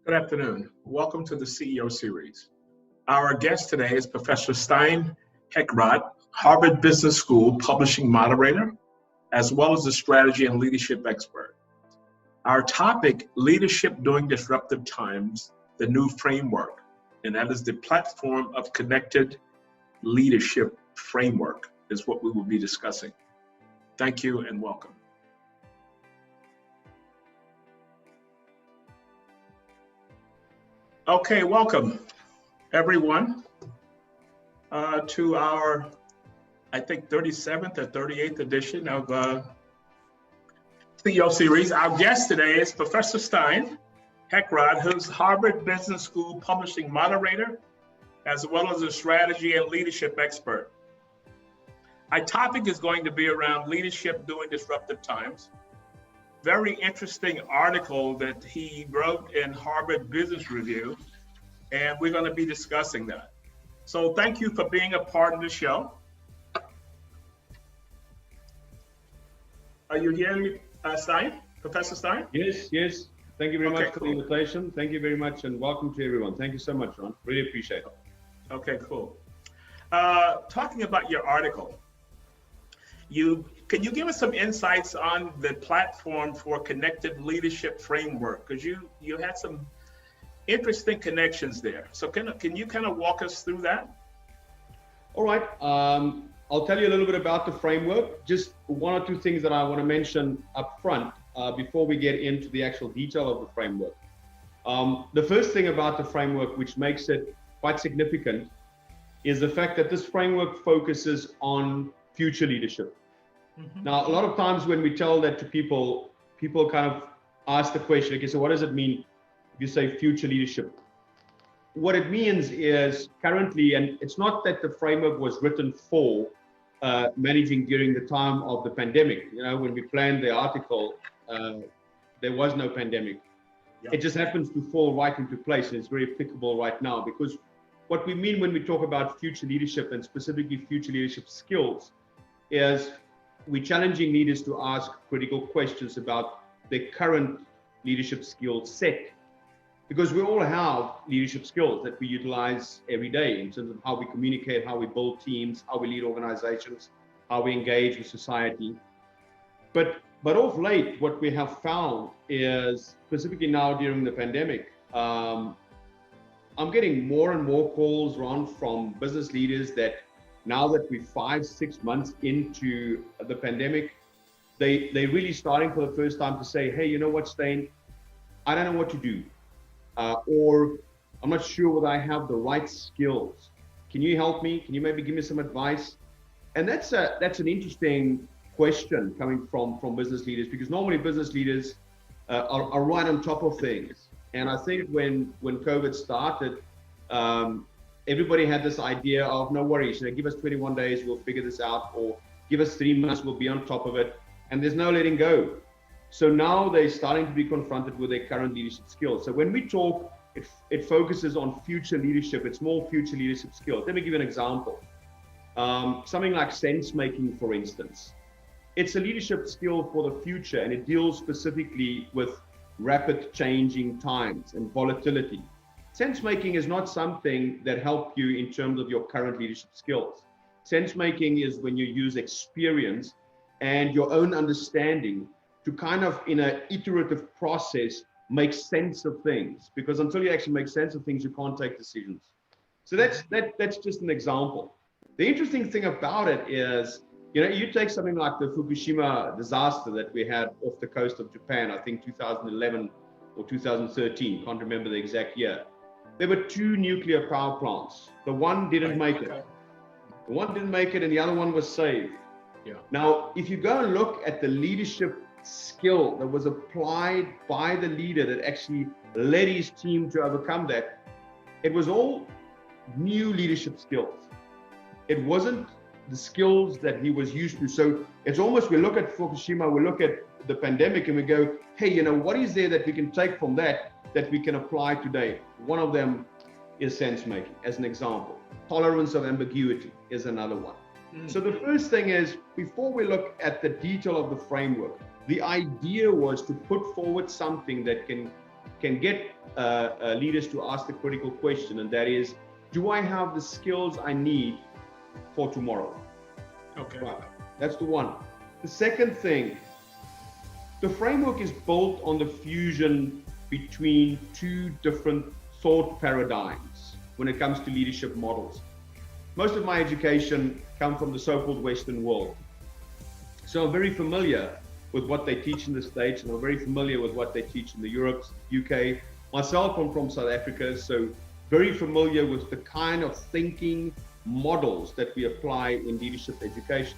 Good afternoon. Welcome to the CEO series. Our guest today is Professor Steyn, Harvard Business School publishing moderator, as well as a strategy and leadership expert. Our topic, Leadership During Disruptive Times, the New Framework, and that is the platform of connected leadership framework is what we will be discussing. Thank you and welcome. Okay, welcome everyone to our, I think, 37th or 38th edition of CEO series. Our guest today is Professor Steyn, who's Harvard Business School publishing moderator, as well as a strategy and leadership expert. Our topic is going to be around leadership during disruptive times. Very interesting article that he wrote in Harvard Business Review, and we're going to be discussing that. So thank you for being a part of the show. Are you hearing me, Steyn? Professor Steyn? Yes. Thank you very much for the invitation. Thank you very much, and welcome to everyone. Thank you so much, Ron. Really appreciate it. Okay, cool. Talking about your article, can you give us some insights on the platform for connected leadership framework? Because you had some interesting connections there. So can you kind of walk us through that? All right. I'll tell you a little bit about the framework. Just one or two things that I want to mention up front before we get into the actual detail of the framework. The first thing about the framework, which makes it quite significant, is the fact that this framework focuses on future leadership. Mm-hmm. Now, a lot of times when we tell that to people kind of ask the question, okay, so what does it mean if you say future leadership? What it means is currently, and it's not that the framework was written for managing during the time of the pandemic. You know, when we planned the article, there was no pandemic. Yeah. It just happens to fall right into place, and it's very applicable right now, because what we mean when we talk about future leadership, and specifically future leadership skills, is we're challenging leaders to ask critical questions about their current leadership skill set. Because we all have leadership skills that we utilize every day in terms of how we communicate, how we build teams, how we lead organizations, how we engage with society. But of late, what we have found is, specifically now during the pandemic, I'm getting more and more calls, Ron, from business leaders that now that we're 5-6 months into the pandemic, they're really starting for the first time to say, hey, you know what, Steyn, I don't know what to do. Or I'm not sure whether I have the right skills. Can you help me? Can you maybe give me some advice? And that's an interesting question coming from business leaders, because normally business leaders are right on top of things. And I think when COVID started, everybody had this idea of no worries, give us 21 days, we'll figure this out, or give us 3 months, we'll be on top of it. And there's no letting go. So now they're starting to be confronted with their current leadership skills. So when we talk, it focuses on future leadership. It's more future leadership skills. Let me give you an example. Something like sense making, for instance. It's a leadership skill for the future, and it deals specifically with rapid changing times and volatility. Sense making is not something that helps you in terms of your current leadership skills. Sense making is when you use experience and your own understanding to kind of, in an iterative process, make sense of things. Because until you actually make sense of things, you can't take decisions. So that's just an example. The interesting thing about it is, you take something like the Fukushima disaster that we had off the coast of Japan, I think 2011 or 2013, can't remember the exact year. There were 2 nuclear power plants. The one didn't make it. The one didn't make it, and the other one was saved. Yeah. Now, if you go and look at the leadership skill that was applied by the leader that actually led his team to overcome that, it was all new leadership skills. It wasn't the skills that he was used to. So it's almost, we look at Fukushima, we look at the pandemic, and we go, hey, what is there that we can take from that we can apply today? One of them is sense making, as an example. Tolerance of ambiguity is another one. So the first thing is, before we look at the detail of the framework, the idea was to put forward something that can can get leaders to ask the critical question, and that is, do I have the skills I need for tomorrow? Okay. Right. That's the one. The second thing, the framework is built on the fusion between two different thought paradigms when it comes to leadership models. Most of my education comes from the so-called Western world. So I'm very familiar with what they teach in the States, and I'm very familiar with what they teach in the Europe, UK. Myself, I'm from South Africa, so very familiar with the kind of thinking models that we apply in leadership education.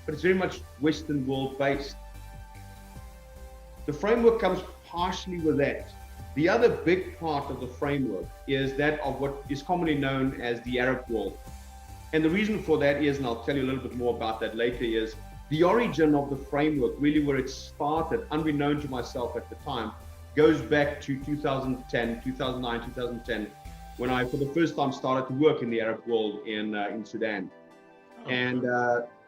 But it's very much Western world based. The framework comes partially with that. The other big part of the framework is that of what is commonly known as the Arab world. And the reason for that is, and I'll tell you a little bit more about that later, is the origin of the framework, really where it started, unbeknown to myself at the time, goes back to 2010, 2009, 2010, when I, for the first time, started to work in the Arab world in Sudan. Okay. And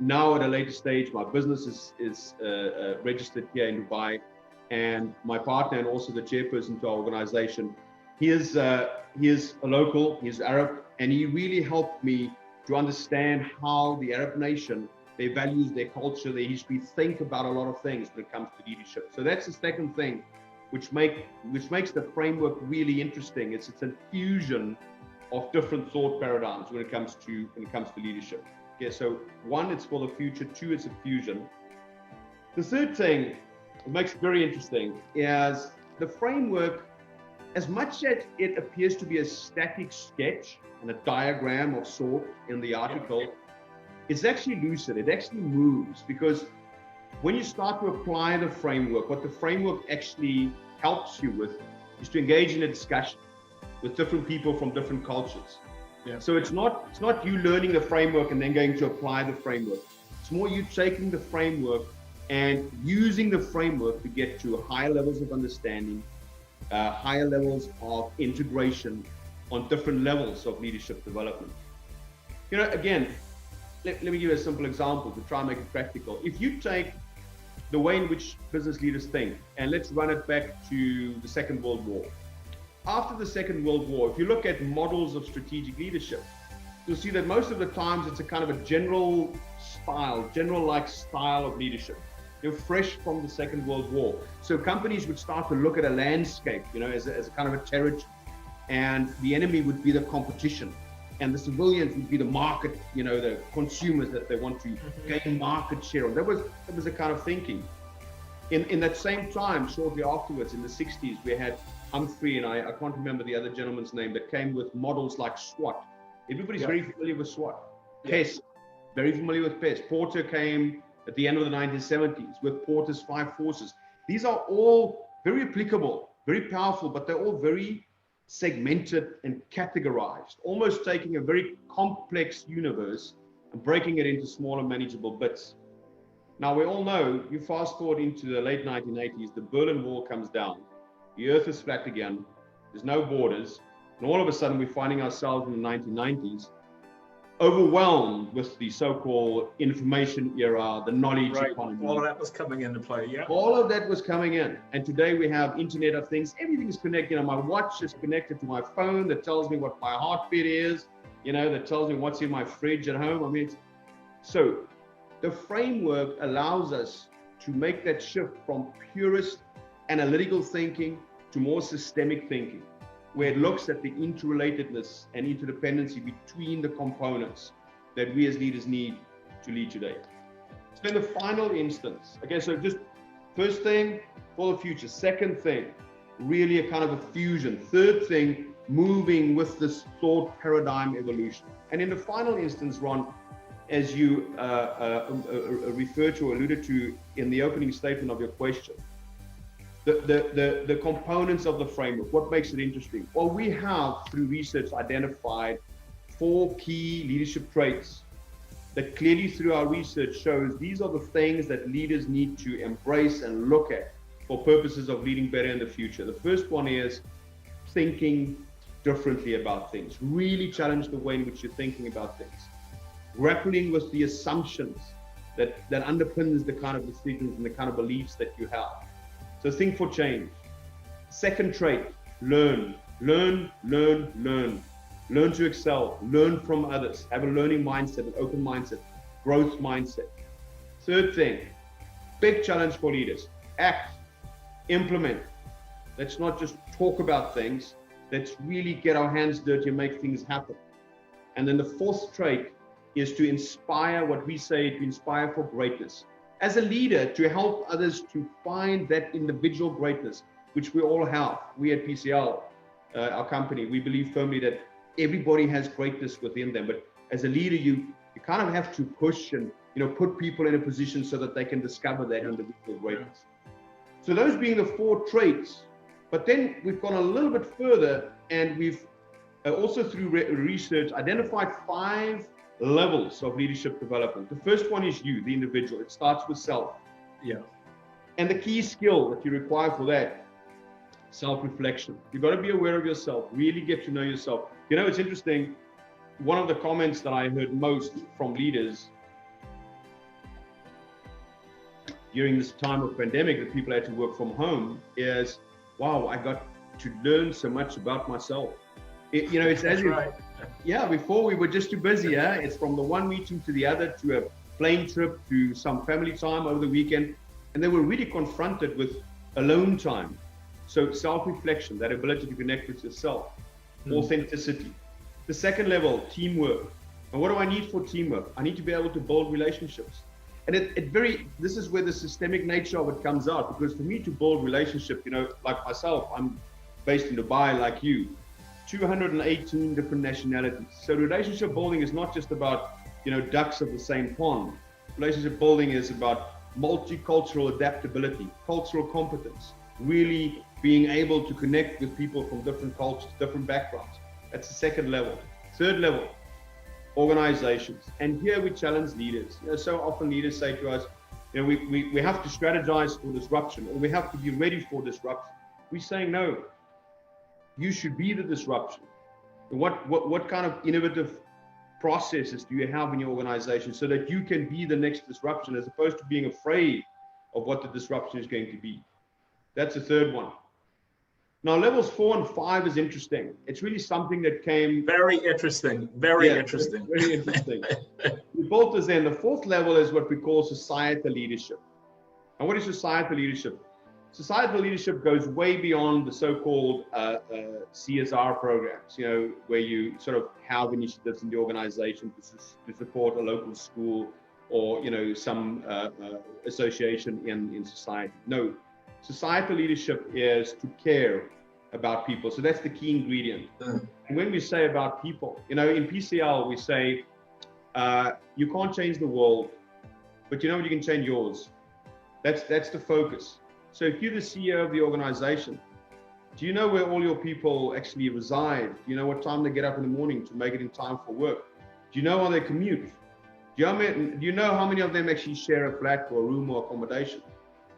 now at a later stage, my business is registered here in Dubai, and my partner and also the chairperson to our organization, he is a local, he's Arab, and he really helped me to understand how the Arab nation, their values, their culture, their history, think about a lot of things when it comes to leadership. So that's the second thing which makes the framework really interesting. It's a fusion of different thought paradigms when it comes to leadership. Okay, so one, it's for the future. Two, it's a fusion. The third thing that makes it very interesting is the framework, as much as it appears to be a static sketch and a diagram of sort in the article, it's actually lucid. It actually moves, because when you start to apply the framework, what the framework actually helps you with is to engage in a discussion with different people from different cultures. Yeah. So it's not you learning the framework and then going to apply the framework. It's more you taking the framework and using the framework to get to higher levels of understanding, higher levels of integration on different levels of leadership development. You know, again, let me give you a simple example to try and make it practical. If you take the way in which business leaders think, and let's run it back to the Second World War. After the Second World War, if you look at models of strategic leadership, you'll see that most of the times it's a kind of a general-like style of leadership. You're fresh from the Second World War. So companies would start to look at a landscape, you know, as a kind of a territory, and the enemy would be the competition, and the civilians would be the market, you know, the consumers that they want to gain market share on. That was the kind of thinking. In that same time, shortly afterwards, in the 60s, we had Humphrey, and I can't remember the other gentleman's name, that came with models like SWOT. Everybody's very familiar with SWOT. PEST, very familiar with PEST. Porter came at the end of the 1970s with Porter's 5 forces. These are all very applicable, very powerful, but they're all very segmented and categorized, almost taking a very complex universe and breaking it into smaller manageable bits. Now, we all know, you fast forward into the late 1980s, the Berlin Wall comes down, the earth is flat again, there's no borders, and all of a sudden we're finding ourselves in the 1990s overwhelmed with the so-called information era, the knowledge economy. All of that was coming into play, yeah. All of that was coming in. And today we have Internet of Things. Everything is connected. You know, my watch is connected to my phone that tells me what my heartbeat is, you know, that tells me what's in my fridge at home. I mean, so the framework allows us to make that shift from purist analytical thinking to more systemic thinking, where it looks at the interrelatedness and interdependency between the components that we as leaders need to lead today. So in the final instance, okay, so just first thing, for the future. Second thing, really a kind of a fusion. Third thing, moving with this thought paradigm evolution. And in the final instance, Ron, as you referred to or alluded to in the opening statement of your question, the components of the framework, what makes it interesting? Well, we have, through research, identified 4 key leadership traits that clearly through our research shows these are the things that leaders need to embrace and look at for purposes of leading better in the future. The first one is thinking differently about things. Really challenge the way in which you're thinking about things. Grappling with the assumptions that underpins the kind of decisions and the kind of beliefs that you have. So think for change. Second trait, learn. Learn to excel, learn from others, have a learning mindset, an open mindset, growth mindset. Third thing, big challenge for leaders, act, implement. Let's not just talk about things, let's really get our hands dirty and make things happen. And then the fourth trait is to inspire, what we say, to inspire for greatness. As a leader, to help others to find that individual greatness, which we all have. We at PCL, our company, we believe firmly that everybody has greatness within them. But as a leader, you kind of have to push and put people in a position so that they can discover that individual greatness. So those being the four traits. But then we've gone a little bit further, and we've also through research identified 5 levels of leadership development. The first one is you, the individual. It starts with self. Yeah. And the key skill that you require for that, self-reflection. You've got to be aware of yourself, really get to know yourself. It's interesting. One of the comments that I heard most from leaders during this time of pandemic that people had to work from home is, wow, I got to learn so much about myself. It's as if, right. Yeah, before we were just too busy. Yeah, it's from the one meeting to the other, to a plane trip, to some family time over the weekend. And they were really confronted with alone time. So self-reflection, that ability to connect with yourself, authenticity. The second level, teamwork. And what do I need for teamwork? I need to be able to build relationships. And this is where the systemic nature of it comes out, because for me to build relationship, like myself, I'm based in Dubai, like you, 218 different nationalities. So relationship building is not just about, ducks of the same pond. Relationship building is about multicultural adaptability, cultural competence, really being able to connect with people from different cultures, different backgrounds. That's the second level. Third level, organizations. And here we challenge leaders. So often leaders say to us, we have to strategize for disruption, or we have to be ready for disruption. We're saying no. You should be the disruption. What kind of innovative processes do you have in your organization so that you can be the next disruption, as opposed to being afraid of what the disruption is going to be? That's the third one. Now, levels 4 and 5 is interesting. It's really something that came... Very interesting. Very interesting. Very interesting. We built this in. The fourth level is what we call societal leadership. And what is societal leadership? Societal leadership goes way beyond the so-called CSR programs, where you sort of have initiatives in the organization to support a local school or, some association in society. No, societal leadership is to care about people. So that's the key ingredient. And when we say about people, in PCL, we say, you can't change the world, but you can change yours. That's the focus. So if you're the CEO of the organization, do you know where all your people actually reside? Do you know what time they get up in the morning to make it in time for work? Do you know how they commute? Do you know how many of them actually share a flat or a room or accommodation?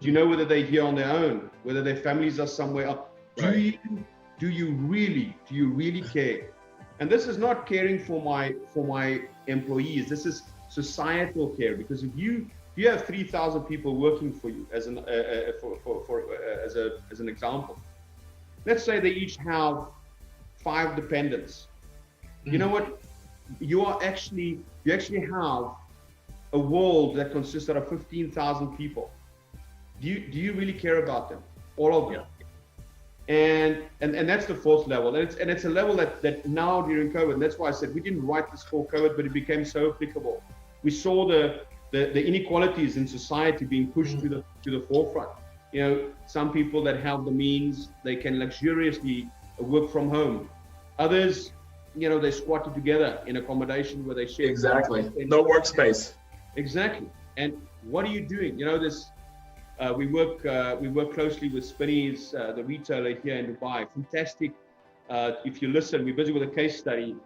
Do you know whether they're here on their own, whether their families are somewhere else? Right. Do you really care? And this is not caring for my employees. This is societal care, because if you have 3,000 people working for you as an example. Let's say they each have 5 dependents. You know what? You actually have a world that consists of 15,000 people. Do you really care about them? All of them. Yeah. And that's the fourth level. And it's a level that now during COVID, and that's why I said we didn't write this for COVID, but it became so applicable. We saw the inequalities in society being pushed to the forefront. Some people that have the means, they can luxuriously work from home. Others, they squatted together in accommodation where they share. Exactly. No workspace. Exactly. And what are you doing? We work closely with Spinneys, the retailer here in Dubai. Fantastic. If you listen, we're busy with a case study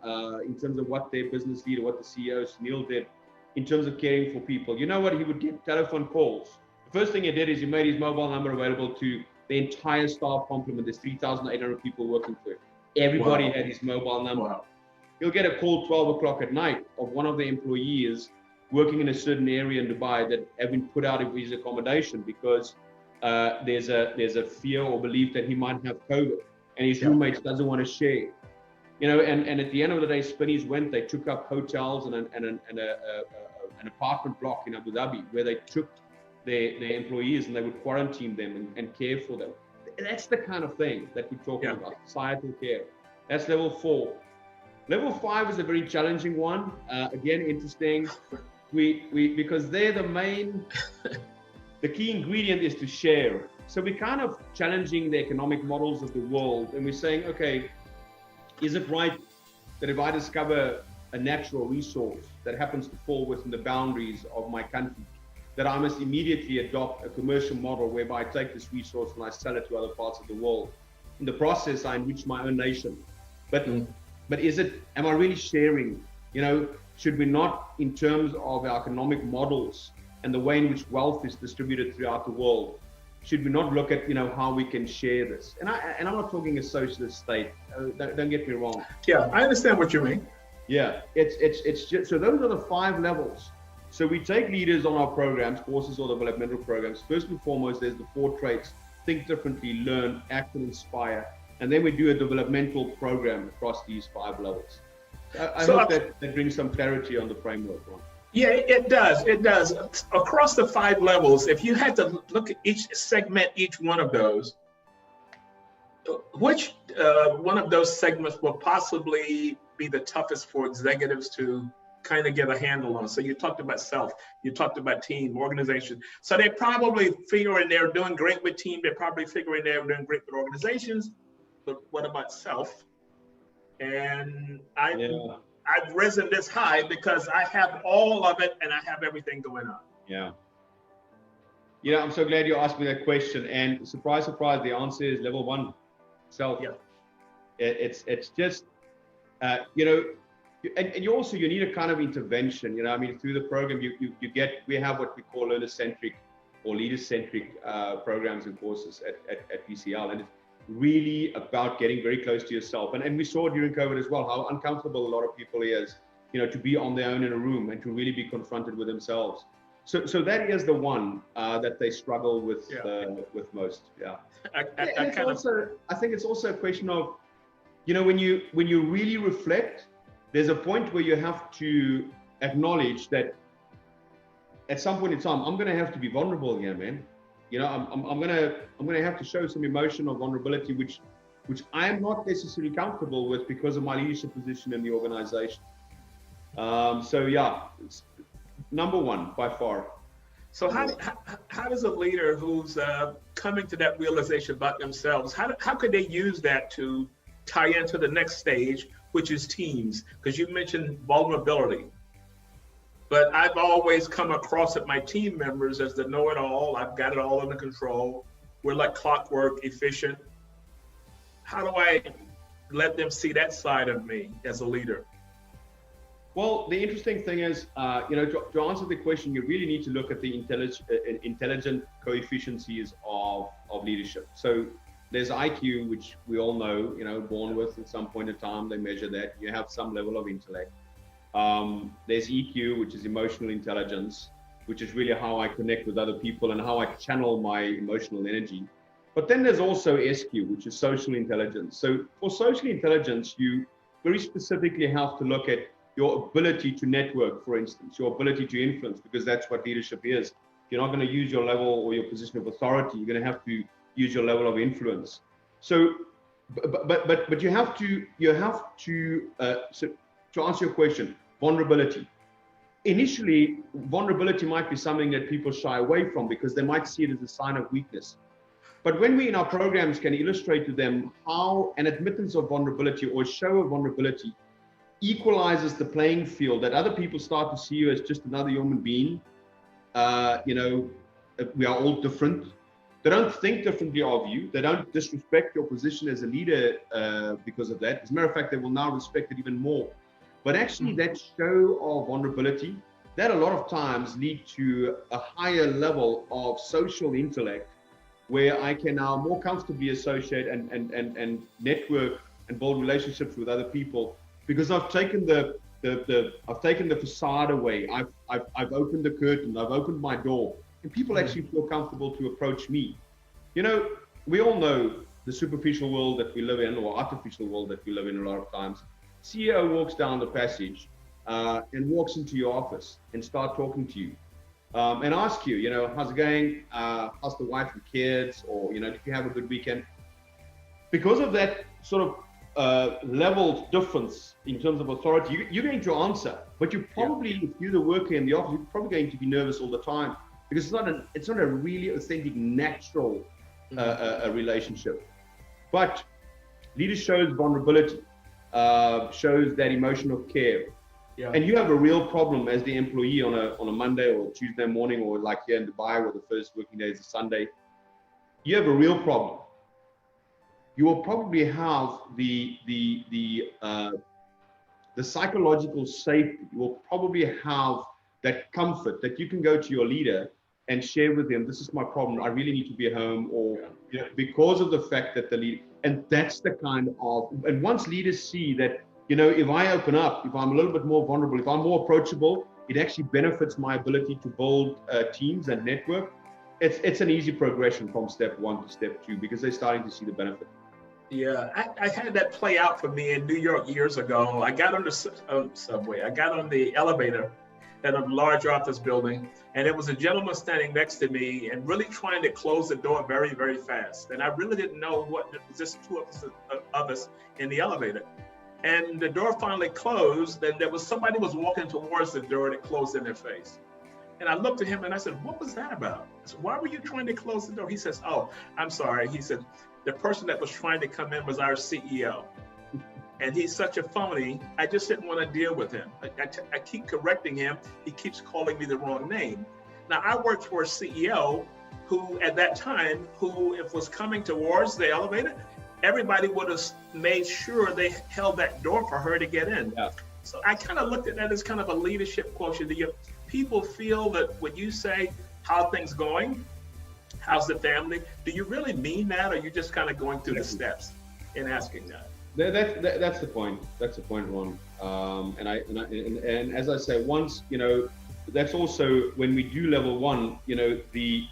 in terms of what their business leader, what the CEO Sunil did in terms of caring for people. You know what? He would get telephone calls. The first thing he did is he made his mobile number available to the entire staff complement. There's 3,800 people working for him. Everybody had his mobile number. Wow. He'll get a call 12 o'clock at night of one of the employees working in a certain area in Dubai that have been put out of his accommodation because there's a fear or belief that he might have COVID, and his roommates doesn't want to share. And at the end of the day, Spinnies went. They took up hotels and an apartment block in Abu Dhabi, where they took their employees and they would quarantine them and care for them. That's the kind of thing that we're talking about, societal care. That's level 4. Level 5 is a very challenging one. Again, interesting. Because they're the key ingredient is to share. So we're kind of challenging the economic models of the world, and we're saying, okay, is it right that if I discover a natural resource that happens to fall within the boundaries of my country, that I must immediately adopt a commercial model whereby I take this resource and I sell it to other parts of the world? In the process, I enrich my own nation. But am I really sharing? Should we not, in terms of our economic models and the way in which wealth is distributed throughout the world, should we not look at how we can share this? And I'm not talking a socialist state. Don't get me wrong. Yeah, I understand what you mean. Yeah, it's just, so those are the 5 levels. So we take leaders on our programs, courses or developmental programs. First and foremost, there's the 4 traits: think differently, learn, act, and inspire. And then we do a developmental program across these 5 levels. I hope that brings some clarity on the framework, Ron. Yeah, it does. It does. Across the 5 levels, if you had to look at each one of those, which one of those segments will possibly be the toughest for executives to kind of get a handle on? So you talked about self, you talked about team, organization. So they're probably figuring they're doing great with team. They're probably figuring they're doing great with organizations. But what about self? And I've risen this high because I have all of it and I have everything going on. Yeah, I'm so glad you asked me that question. And surprise, surprise, the answer is level 1, self. Yeah. It's just, and you need a kind of intervention. Through the program, we have what we call learner-centric or leader-centric programs and courses at PCL, and it's really about getting very close to yourself. And we saw during COVID as well how uncomfortable a lot of people is, to be on their own in a room and to really be confronted with themselves. So that is the one that they struggle with most. Yeah. I think it's also a question of, when you really reflect, there's a point where you have to acknowledge that at some point in time, I'm going to have to be vulnerable again, man. I'm gonna have to show some emotional vulnerability, which I'm not necessarily comfortable with because of my leadership position in the organization. It's number 1 by far. So how does a leader who's coming to that realization about themselves, how could they use that to tie into the next stage, which is teams? Because you mentioned vulnerability. But I've always come across at my team members as the know-it-all. I've got it all under control. We're like clockwork, efficient. How do I let them see that side of me as a leader? Well, the interesting thing is, to answer the question, you really need to look at the intelligent coefficiencies of leadership. So there's IQ, which we all know, born with at some point in time, they measure that. You have some level of intellect. There's EQ, which is emotional intelligence, which is really how I connect with other people and how I channel my emotional energy. But then there's also SQ, which is social intelligence. So for social intelligence, you very specifically have to look at your ability to network, for instance, your ability to influence, because that's what leadership is. You're not going to use your level or your position of authority. You're going to have to use your level of influence. So, but you have to, so to answer your question, vulnerability. Initially, vulnerability might be something that people shy away from because they might see it as a sign of weakness. But when we in our programs can illustrate to them how an admittance of vulnerability or a show of vulnerability equalizes the playing field, that other people start to see you as just another human being. We are all different. They don't think differently of you. They don't disrespect your position as a leader because of that. As a matter of fact, they will now respect it even more. But actually that show of vulnerability, that a lot of times lead to a higher level of social intellect where I can now more comfortably associate and network and build relationships with other people because I've taken the facade away. I've opened the curtain, I've opened my door, and people actually feel comfortable to approach me. You know, we all know the superficial world that we live in, or artificial world that we live in a lot of times. CEO walks down the passage and walks into your office and start talking to you and ask you, you know, how's it going? How's the wife and kids? Or, you know, did you have a good weekend? Because of that sort of level difference in terms of authority, you're going to answer, but you probably, if you're the worker in the office, you're probably going to be nervous all the time because it's not a really authentic, natural relationship. But leader shows vulnerability, shows that emotional care. Yeah. And you have a real problem as the employee on a Monday or Tuesday morning, or like here in Dubai where the first working day is a Sunday. You have a real problem. You will probably have the psychological safety. You will probably have that comfort that you can go to your leader and share with them, this is my problem, I really need to be home, or you know, because of the fact that the leader, and that's the kind of, and once leaders see that, you know, if I open up, if I'm a little bit more vulnerable, if I'm more approachable, it actually benefits my ability to build teams and network. It's an easy progression from step 1 to step 2 because they're starting to see the benefit. Yeah, I had that play out for me in New York years ago. I got on the subway, I got on the elevator at a large office building, and there was a gentleman standing next to me and really trying to close the door very, very fast. And I really didn't know what, it was just two of us in the elevator. And the door finally closed, and there was somebody was walking towards the door that closed in their face. And I looked at him and I said, what was that about? I said, why were you trying to close the door? He says, oh, I'm sorry. He said, the person that was trying to come in was our CEO. And he's such a phony, I just didn't want to deal with him. I keep correcting him. He keeps calling me the wrong name. Now, I worked for a CEO who, at that time, who, if was coming towards the elevator, everybody would have made sure they held that door for her to get in. Yeah. So I kind of looked at that as kind of a leadership quotient. People feel that when you say, how are things going? How's the family? Do you really mean that, or are you just kind of going through the steps in asking that? That's the point. That's the point, Ron. And as I say, once, you know, that's also when we do level 1, you know, the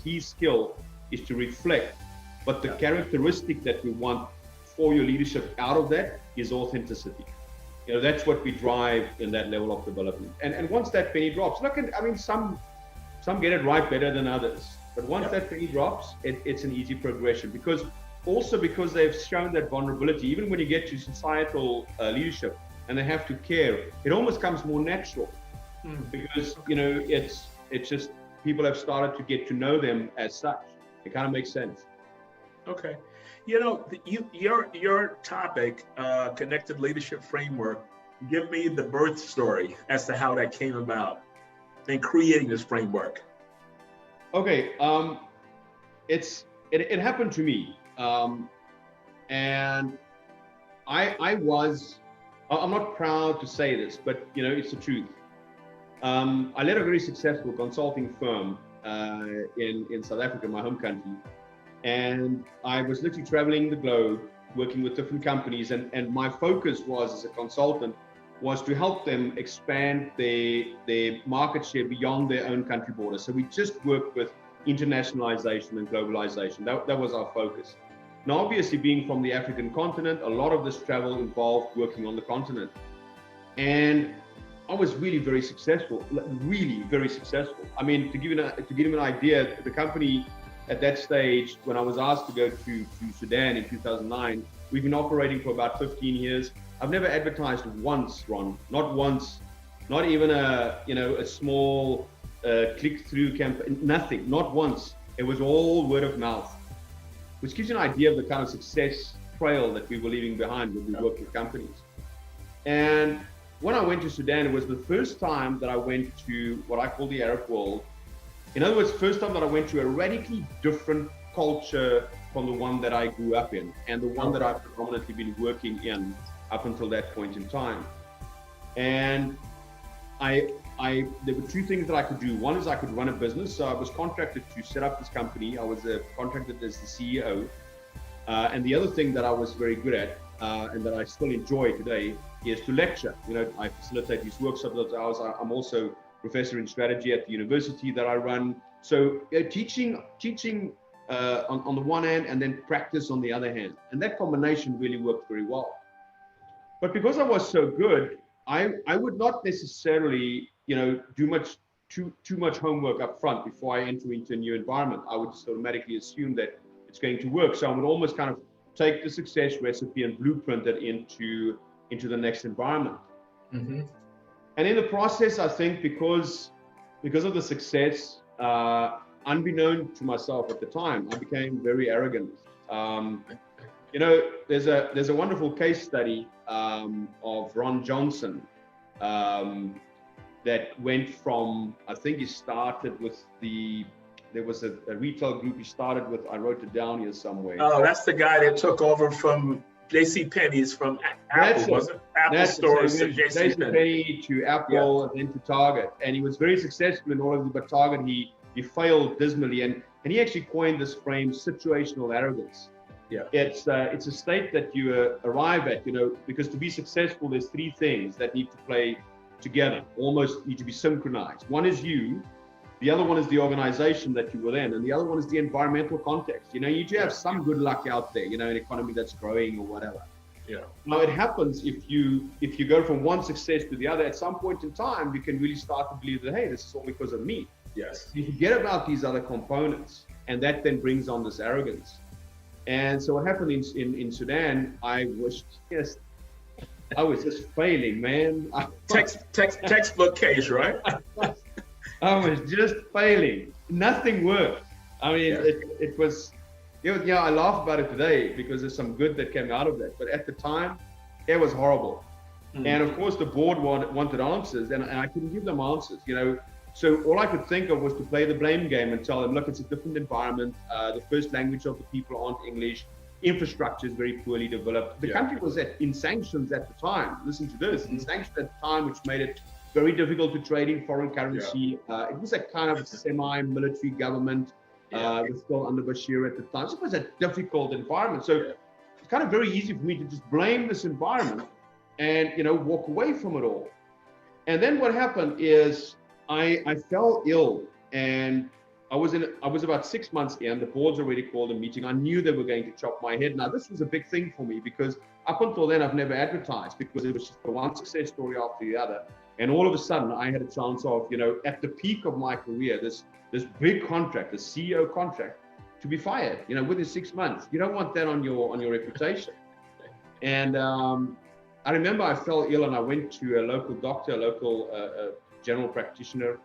key skill is to reflect, but the characteristic that we want for your leadership out of that is authenticity. You know, that's what we drive in that level of development. And once that penny drops, look, I mean, some get it right better than others, but once that penny drops, it's an easy progression because they've shown that vulnerability. Even when you get to societal leadership and they have to care, it almost comes more natural because, you know, it's just people have started to get to know them as such. It kind of makes sense. Okay. You know, your topic, Connected Leadership Framework, give me the birth story as to how that came about in creating this framework. Okay. It happened to me. And I'm not proud to say this, but you know, it's the truth. I led a very successful consulting firm in South Africa, my home country. And I was literally traveling the globe, working with different companies. And my focus was, as a consultant, was to help them expand their market share beyond their own country borders. So we just worked with internationalization and globalization. That was our focus. Now, obviously, being from the African continent, a lot of this travel involved working on the continent. And I was really very successful, really very successful. I mean, to give you an idea, the company at that stage, when I was asked to go to Sudan in 2009, we've been operating for about 15 years. I've never advertised once, Ron, not once, not even a small click-through campaign, nothing, not once. It was all word of mouth, which gives you an idea of the kind of success trail that we were leaving behind when we worked with companies. And when I went to Sudan, it was the first time that I went to what I call the Arab world. In other words, first time that I went to a radically different culture from the one that I grew up in and the one that I've predominantly been working in up until that point in time. And there were two things that I could do. One is I could run a business. So I was contracted to set up this company. I was contracted as the CEO. And the other thing that I was very good at, and that I still enjoy today, is to lecture. You know, I facilitate these workshops. I'm also professor in strategy at the university that I run. So teaching on the one hand, and then practice on the other hand. And that combination really worked very well. But because I was so good, I would not necessarily, do too much homework up front before I enter into a new environment. I would just automatically assume that it's going to work. So I would almost kind of take the success recipe and blueprint it into the next environment. Mm-hmm. And in the process, I think because of the success, unbeknown to myself at the time, I became very arrogant. There's a wonderful case study of Ron Johnson that went from, I think he started with there was a retail group he started with. I wrote it down here somewhere. Oh, that's the guy that took over from J.C. Penney's from Apple, was it? Apple stores to J.C. Penney to Apple, and then to Target. And he was very successful in all of them, but Target, he failed dismally. And he actually coined this frame, situational arrogance. Yeah. It's a state that you arrive at, because to be successful, there's three things that need to play together, almost need to be synchronized. One is you, the other one is the organization that you were in, and the other one is the environmental context. You do have some good luck out there, an economy that's growing or whatever. Yeah. Now it happens if you go from one success to the other, at some point in time, you can really start to believe that, hey, this is all because of me. Yes. You forget about these other components, and that then brings on this arrogance. And so what happened in Sudan, I was just failing, man. Textbook case, right? I was just failing. Nothing worked. I mean, it was, I laugh about it today because there's some good that came out of that. But at the time, it was horrible. Mm. And of course, the board wanted answers, and I couldn't give them answers, So all I could think of was to play the blame game and tell them, look, it's a different environment. The first language of the people aren't English. Infrastructure is very poorly developed. The country was in sanctions at the time. Listen to this, in sanctions at the time, which made it very difficult to trade in foreign currency. It was a kind of semi-military government. Was still under Bashir at the time. So it was a difficult environment. So it's kind of very easy for me to just blame this environment and, walk away from it all. And then what happened is I fell ill, and I was about 6 months in. The board's already called a meeting. I knew they were going to chop my head. Now, this was a big thing for me because up until then, I've never advertised because it was just the one success story after the other. And all of a sudden, I had a chance of, at the peak of my career, this big contract, the CEO contract, to be fired, within 6 months. You don't want that on your reputation. And I remember I fell ill, and I went to a local doctor, a local general practitioner.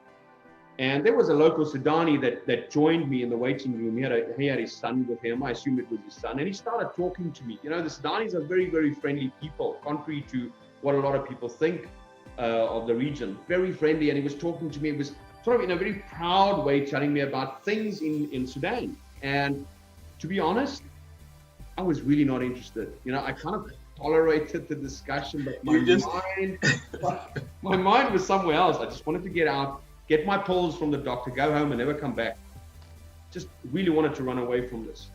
And there was a local Sudani that joined me in the waiting room. He had his son with him. I assume it was his son. And he started talking to me. The Sudanis are very, very friendly people, contrary to what a lot of people think of the region. Very friendly. And he was talking to me. It was sort of in a very proud way telling me about things in Sudan. And to be honest, I was really not interested. I kind of tolerated the discussion, but my mind was somewhere else. I just wanted to get out, get my pills from the doctor, go home and never come back. Just really wanted to run away from this.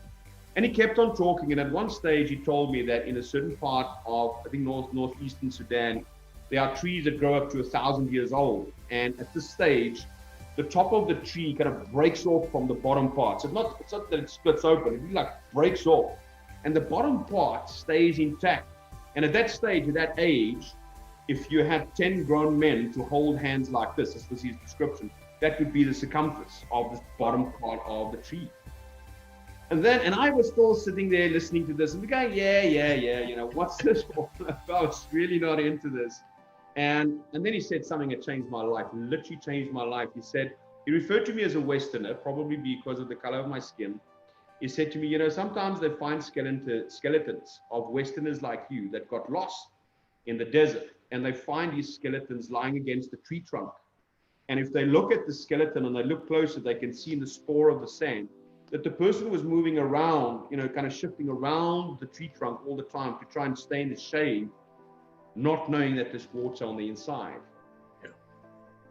And he kept on talking. And at one stage, he told me that in a certain part of, I think, northeastern Sudan, there are trees that grow up to 1,000 years old. And at this stage, the top of the tree kind of breaks off from the bottom part. So it's not that it splits open, it really like breaks off. And the bottom part stays intact. And at that stage, at that age, if you had 10 grown men to hold hands like this was his description, that would be the circumference of the bottom part of the tree. And I was still sitting there listening to this and going, yeah, what's this all about? I was really not into this. And then he said something that changed my life, literally changed my life. He referred to me as a Westerner, probably because of the color of my skin. He said to me, sometimes they find skeletons of Westerners like you that got lost in the desert, and they find these skeletons lying against a tree trunk. And if they look at the skeleton and they look closer, they can see in the spore of the sand that the person was moving around, kind of shifting around the tree trunk all the time to try and stay in the shade, not knowing that there's water on the inside. Yeah.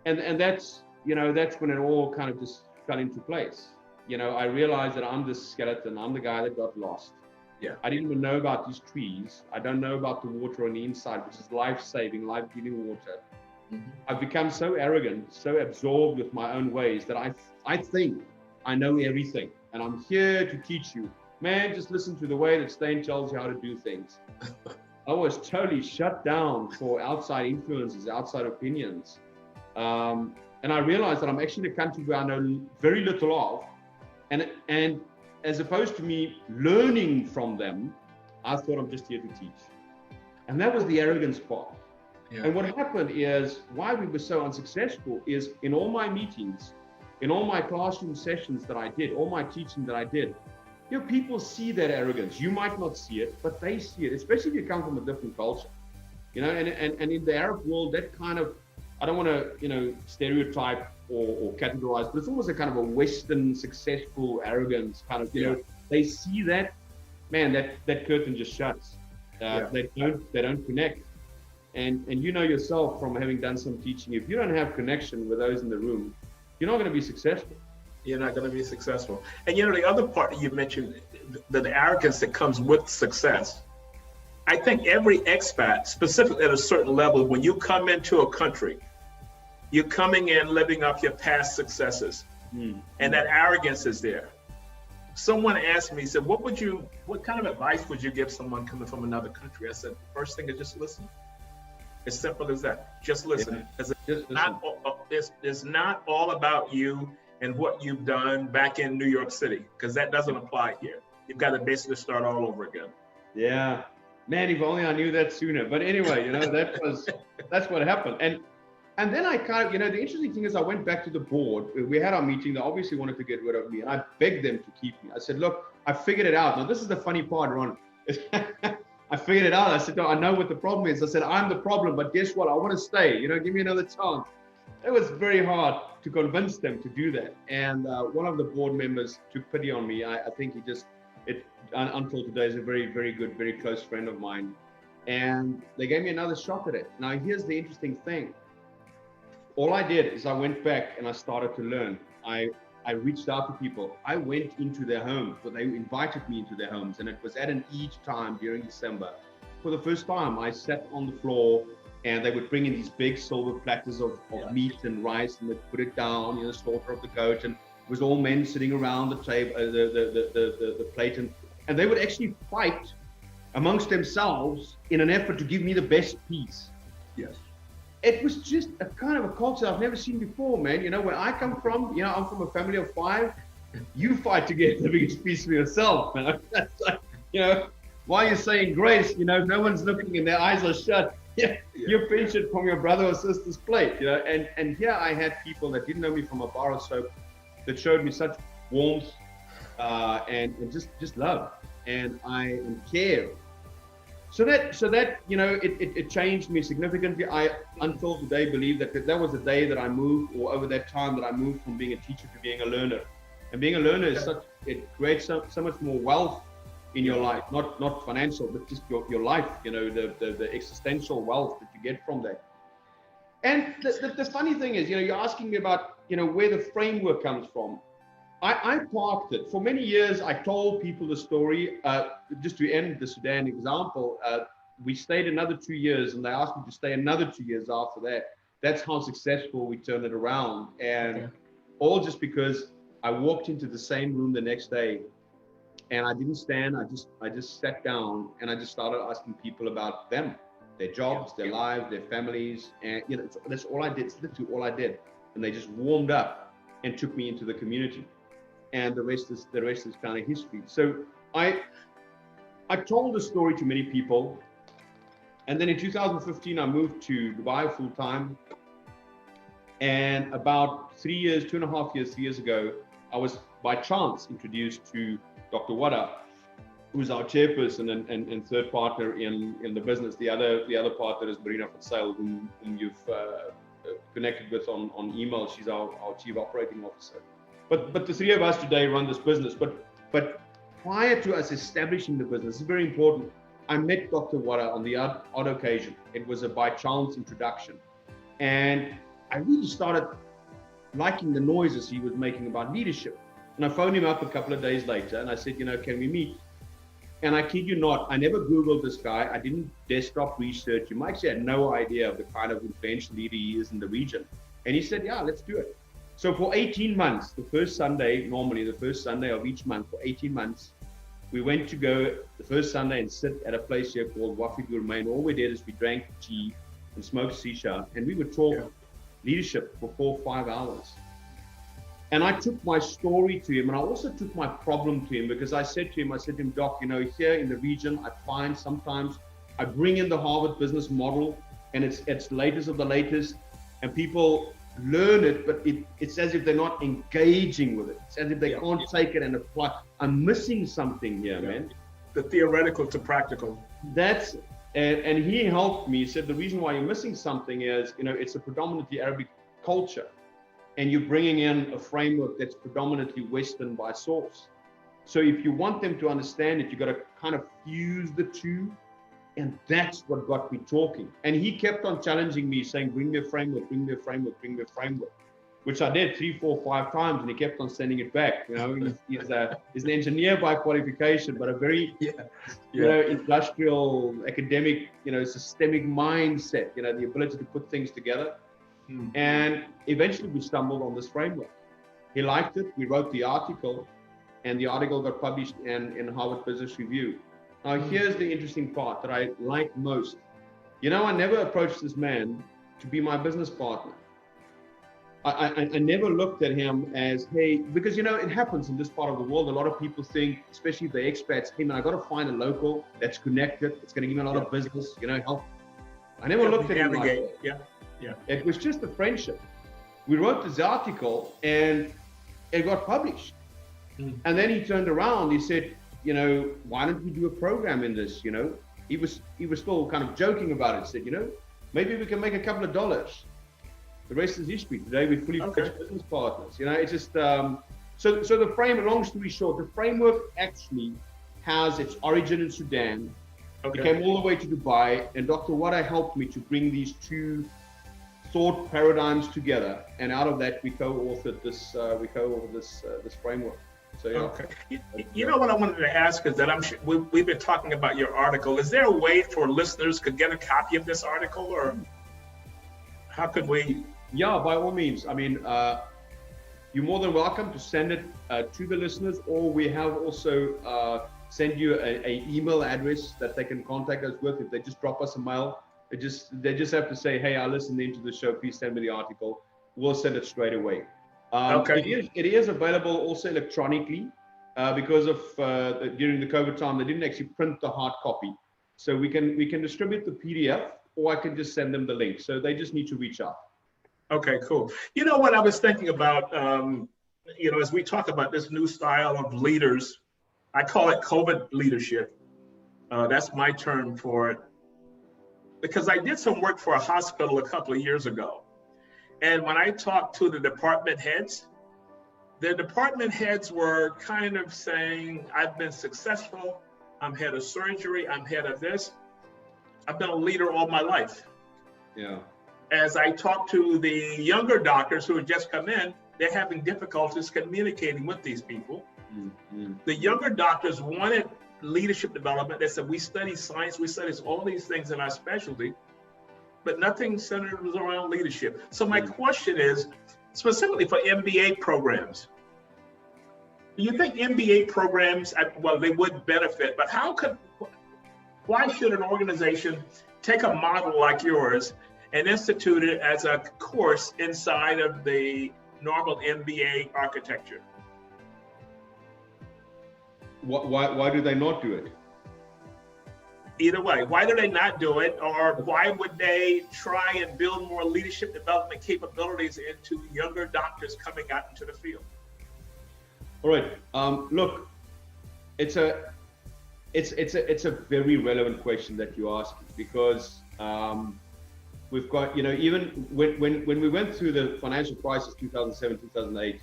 And that's when it all kind of just fell into place. I realized that I'm this skeleton. I'm the guy that got lost. Yeah. I didn't even know about these trees. I don't know about the water on the inside, which is life-saving, life-giving water. Mm-hmm. I've become so arrogant, so absorbed with my own ways that I think I know everything. and I'm here to teach you. Man, just listen to the way that Steyn tells you how to do things. I was totally shut down for outside influences, outside opinions. And I realized that I'm actually in a country where I know very little of. And as opposed to me learning from them, I thought I'm just here to teach. And that was the arrogance part. Yeah. And what happened is, why we were so unsuccessful is in all my meetings, in all my classroom sessions that I did, all my teaching that I did, you know, people see that arrogance. You might not see it, but they see it, especially if you come from a different culture. You know, and in the Arab world, that kind of, I don't want to, you know, stereotype or categorize, but it's almost a kind of a Western successful arrogance kind of, you know, they see that, man, that curtain just shuts. They don't connect. And you know yourself from having done some teaching, if you don't have connection with those in the room, you're not going to be successful. You're not going to be successful. And you know, the other part that you mentioned, the arrogance that comes with success. I think every expat, specifically at a certain level, when you come into a country, you're coming in living up your past successes, and that arrogance is there. Someone asked me, said, what kind of advice would you give someone coming from another country? I said, first thing is just listen. As simple as that. Just listen. It's not all about you and what you've done back in New York City, because that doesn't apply here. You've got to basically start all over again. Yeah, man, if only I knew that sooner. But anyway, you know, that's what happened. And then I kind of, you know, the interesting thing is I went back to the board. We had our meeting. They obviously wanted to get rid of me, and I begged them to keep me. I said, look, I figured it out. Now, this is the funny part, Ron. I figured it out. I said, no, I know what the problem is. I said, I'm the problem, but guess what? I want to stay. You know, give me another chance. It was very hard to convince them to do that. And one of the board members took pity on me. I think until today is a very, very good, very close friend of mine. And they gave me another shot at it. Now, here's the interesting thing. All I did is I went back and I started to learn. I reached out to people. I went into their homes, but they invited me into their homes. And it was at an Eid time during December. For the first time, I sat on the floor and they would bring in these big silver platters of meat and rice, and they'd put it down, you know, slaughter of the goat. And it was all men sitting around the table, the plate. And they would actually fight amongst themselves in an effort to give me the best piece. Yes. It was just a kind of a culture I've never seen before, man. You know, where I come from, you know, I'm from a family of 5. You fight to get the biggest piece for yourself, man. That's like, you know, while you're saying grace, you know, no one's looking and their eyes are shut. You're pinch it from your brother or sister's plate, you know. And here I had people that didn't know me from a bar of soap that showed me such warmth and just love and care. So that you know, it changed me significantly. I until today believe that was the day that I moved, or over that time that I moved from being a teacher to being a learner. And being a learner is it creates so much more wealth in your life, not financial, but just your life. You know, the existential wealth that you get from that. And the funny thing is, you know, you're asking me about, you know, where the framework comes from. I parked it. For many years, I told people the story. Just to end the Sudan example, we stayed another 2 years, and they asked me to stay another 2 years after that. That's how successful we turned it around. And all just because I walked into the same room the next day, and I didn't stand. I just sat down, and I just started asking people about them, their jobs, their lives, their families, and you know, that's all I did. It's literally all I did. And they just warmed up and took me into the community. And the rest is kind of history. So I told the story to many people, and then in 2015 I moved to Dubai full time. And about 3 years, 2.5 years, 3 years ago, I was by chance introduced to Dr. Wada, who's our chairperson and third partner in the business. The other partner is Marina Fatsale, whom you've connected with on email. She's our chief operating officer. But the 3 of us today run this business. But prior to us establishing the business, it's very important. I met Dr. Wada on the odd occasion. It was a by chance introduction. And I really started liking the noises he was making about leadership. And I phoned him up a couple of days later and I said, you know, can we meet? And I kid you not, I never Googled this guy. I didn't desktop research. You might say I had no idea of the kind of influential leader he is in the region. And he said, yeah, let's do it. So for 18 months, the first Sunday of each month, for 18 months, we went to go the first Sunday and sit at a place here called Wafi Gourmet. And all we did is we drank tea and smoked shisha, and we would talk leadership for 4 or 5 hours. And I took my story to him, and I also took my problem to him, because I said to him, Doc, you know, here in the region, I find sometimes I bring in the Harvard business model, and it's latest of the latest, and people learn it, but it's as if they're not engaging with it. It's as if they can't take it and apply. I'm missing something here, man. The theoretical to practical. That's and he helped me. He said the reason why you're missing something is, you know, it's a predominantly Arabic culture, and you're bringing in a framework that's predominantly Western by source. So if you want them to understand it, you got to kind of fuse the two. And that's what got me talking. And he kept on challenging me, saying, bring me a framework, bring me a framework, bring me a framework, which I did 3, 4, 5 times, and he kept on sending it back. You know, he's an engineer by qualification, but a very, you know, industrial, academic, you know, systemic mindset, you know, the ability to put things together. And eventually we stumbled on this framework. He liked it. We wrote the article, and the article got published in Harvard Business Review. Now, here's the interesting part that I like most. You know, I never approached this man to be my business partner. I never looked at him as, hey, because, you know, it happens in this part of the world. A lot of people think, especially the expats, hey, man, I got to find a local that's connected. It's going to give me a lot of business, you know, help. I never looked at him like that. It was just a friendship. We wrote this article, and it got published. And then he turned around, he said, you know, why don't we do a program in this? You know, he was still kind of joking about it. Said, you know, maybe we can make a couple of dollars. The rest is history. Today we're fully fledged business partners. You know, it's just so the frame. Long story short, the framework actually has its origin in Sudan. It came all the way to Dubai, and Dr. Wada helped me to bring these two thought paradigms together, and out of that we co-authored this this framework. So, you know what I wanted to ask is that we've been talking about your article. Is there a way for listeners could get a copy of this article, or how could we? Yeah, by all means. I mean, you're more than welcome to send it to the listeners, or we have also send you a email address that they can contact us with. If they just drop us a mail, they just have to say, hey, I listened into the show. Please send me the article. We'll send it straight away. It is available also electronically because of during the COVID time, they didn't actually print the hard copy. So we can distribute the PDF, or I can just send them the link. So they just need to reach out. Okay, cool. You know what I was thinking about, you know, as we talk about this new style of leaders, I call it COVID leadership. That's my term for it. Because I did some work for a hospital a couple of years ago. And when I talked to the department heads were kind of saying, I've been successful. I'm head of surgery. I'm head of this. I've been a leader all my life. Yeah. As I talk to the younger doctors who had just come in, they're having difficulties communicating with these people. The younger doctors wanted leadership development. They said, we study science, we study all these things in our specialty, but nothing centered around leadership. So my question is, specifically for MBA programs, do you think MBA programs, well, they would benefit, but why should an organization take a model like yours and institute it as a course inside of the normal MBA architecture? Why do they not do it? Either way, why do they not do it? Or why would they try and build more leadership development capabilities into younger doctors coming out into the field? All right. Look, it's a very relevant question that you ask, because we've got, you know, even when we went through the financial crisis, 2007, 2008,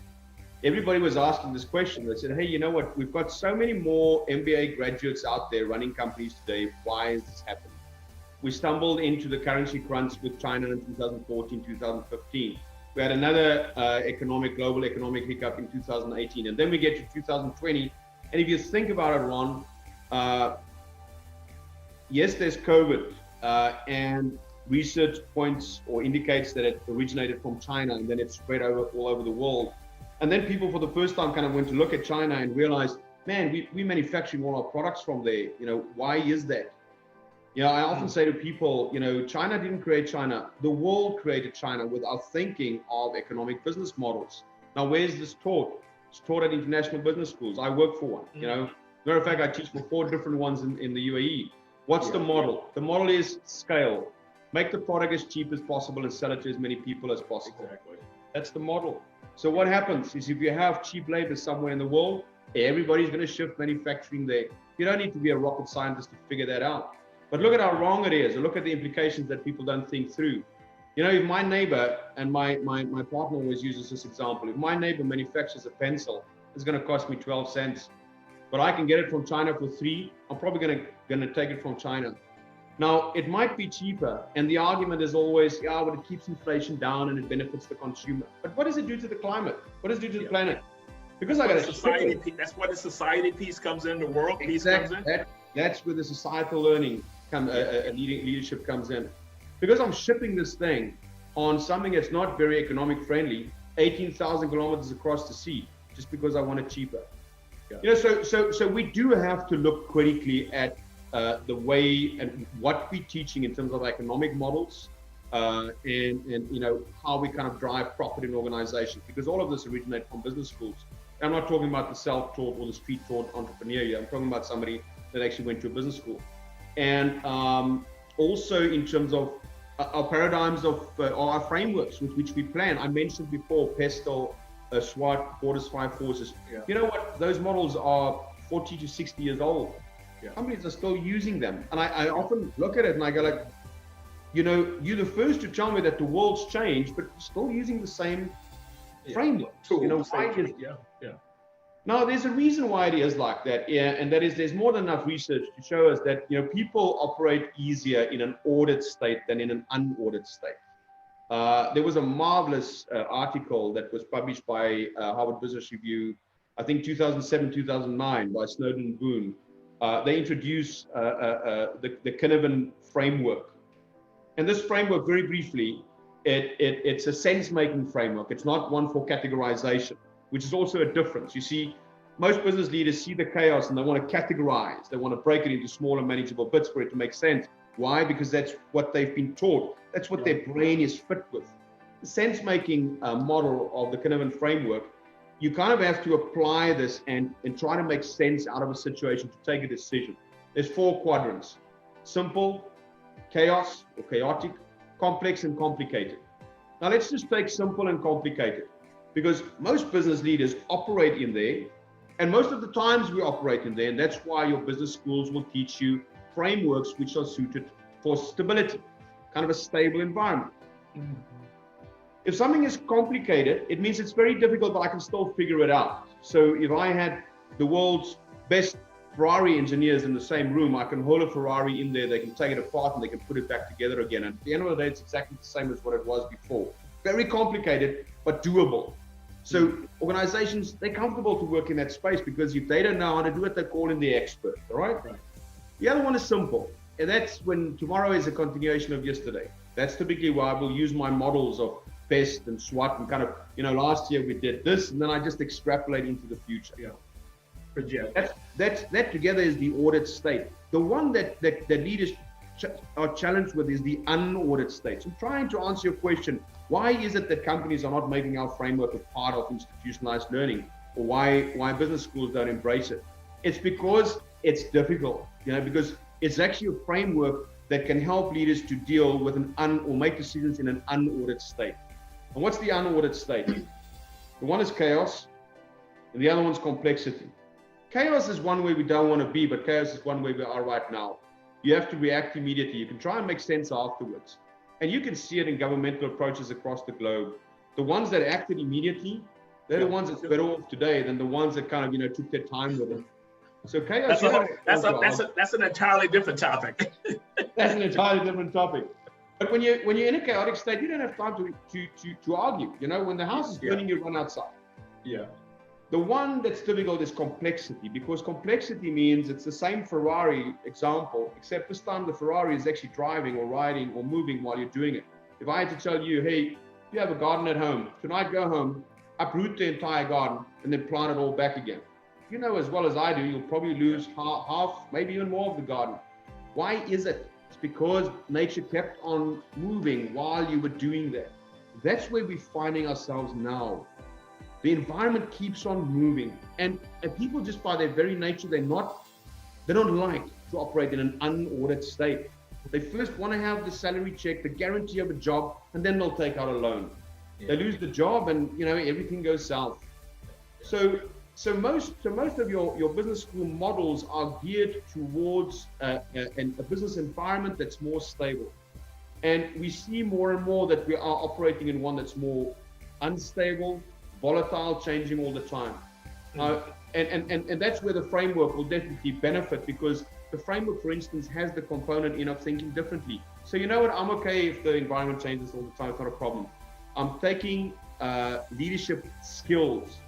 everybody was asking this question. They said, hey, you know what? We've got so many more MBA graduates out there running companies today. Why is this happening? We stumbled into the currency crunch with China in 2014, 2015. We had another global economic hiccup in 2018. And then we get to 2020. And if you think about it, Ron, yes, there's COVID. And research points or indicates that it originated from China and then it spread all over the world. And then people for the first time kind of went to look at China and realized, man, we manufacturing all our products from there. You know, why is that? You know, I often say to people, you know, China didn't create China. The world created China with our thinking of economic business models. Now, where is this taught? It's taught at international business schools. I work for one, you know. Matter of fact, I teach for 4 different ones in the UAE. What's the model? The model is scale. Make the product as cheap as possible and sell it to as many people as possible. Exactly. That's the model. So what happens is if you have cheap labor somewhere in the world, everybody's going to shift manufacturing there. You don't need to be a rocket scientist to figure that out. But look at how wrong it is, or look at the implications that people don't think through. You know, if my neighbor, and my partner always uses this example, if my neighbor manufactures a pencil, it's going to cost me 12 cents. But I can get it from China for 3. I'm probably going to take it from China. Now, it might be cheaper, and the argument is always, yeah, but it keeps inflation down and it benefits the consumer. But what does it do to the climate? What does it do to the planet? Because I got society. That's where the society piece comes in, the world piece comes in. That's where the societal learning leadership comes in. Because I'm shipping this thing on something that's not very economic friendly, 18,000 kilometers across the sea, just because I want it cheaper. Yeah. You know, so we do have to look critically at the way and what we're teaching in terms of economic models, and you know how we kind of drive profit in organizations, because all of this originates from business schools. I'm not talking about the self-taught or the street-taught entrepreneur here. I'm talking about somebody that actually went to a business school. And also in terms of our paradigms of our frameworks with which we plan. I mentioned before PESTEL, SWOT, Borders 5 Forces. Yeah. You know what? Those models are 40 to 60 years old. Yeah. Companies are still using them. And I often look at it and I go like, you know, you're the first to tell me that the world's changed, but you're still using the same framework. Tools, you know, Now, there's a reason why it is like that, and that is there's more than enough research to show us that, you know, people operate easier in an ordered state than in an unordered state. There was a marvelous article that was published by Harvard Business Review, I think 2007, 2009, by Snowden and Boone. They introduced the Canavan framework. And this framework, very briefly, it's a sense-making framework. It's not one for categorization, which is also a difference. You see, most business leaders see the chaos and they want to categorize. They want to break it into smaller, manageable bits for it to make sense. Why? Because that's what they've been taught. That's what their brain is fit with. The sense-making model of the Canavan framework, you kind of have to apply this and try to make sense out of a situation to take a decision. There's 4 quadrants: simple, chaos or chaotic, complex, and complicated. Now let's just take simple and complicated, because most business leaders operate in there, and most of the times we operate in there, and that's why your business schools will teach you frameworks which are suited for stability, kind of a stable environment. Mm-hmm. If something is complicated, it means it's very difficult, but I can still figure it out. So if I had the world's best Ferrari engineers in the same room, I can hold a Ferrari in there, they can take it apart and they can put it back together again. And at the end of the day, it's exactly the same as what it was before. Very complicated, but doable. So organizations, they're comfortable to work in that space, because if they don't know how to do it, they call in the expert, all right? The other one is simple, and that's when tomorrow is a continuation of yesterday. That's typically why I will use my models of PEST and SWOT and kind of, you know, last year we did this, and then I just extrapolate into the future. Yeah. That together is the ordered state. The one that leaders are challenged with is the unordered state. So trying to answer your question, why is it that companies are not making our framework a part of institutionalized learning, or why business schools don't embrace it? It's because it's difficult, you know, because it's actually a framework that can help leaders to deal with or make decisions in an unordered state. And what's the unordered state? The one is chaos, and the other one's complexity. Chaos is one way we don't want to be, but chaos is one way we are right now. You have to react immediately. You can try and make sense afterwards. And you can see it in governmental approaches across the globe. The ones that acted immediately, they're the ones that's better off today than the ones that kind of, you know, took their time with it. So chaos. That's an entirely different topic. That's an entirely different topic. But when you're in a chaotic state, you don't have time to argue. You know, when the house is burning, you run outside. Yeah. The one that's difficult is complexity, because complexity means it's the same Ferrari example, except this time the Ferrari is actually driving or riding or moving while you're doing it. If I had to tell you, hey, you have a garden at home, tonight go home, uproot the entire garden, and then plant it all back again. You know as well as I do, you'll probably lose half, maybe even more of the garden. Why is it? It's because nature kept on moving while you were doing that. That's where we're finding ourselves now. The environment keeps on moving, and people just by their very nature, they don't like to operate in an unordered state. They first want to have the salary check, the guarantee of a job, and then they'll take out a loan. Yeah. They lose the job, and everything goes south. So most of your business school models are geared towards a business environment that's more stable, and we see more and more that we are operating in one that's more unstable, volatile, changing all the time. And that's where the framework will definitely benefit, because the framework, for instance, has the component of thinking differently. So you know what, I'm okay if the environment changes all the time, it's not a problem. I'm taking leadership skills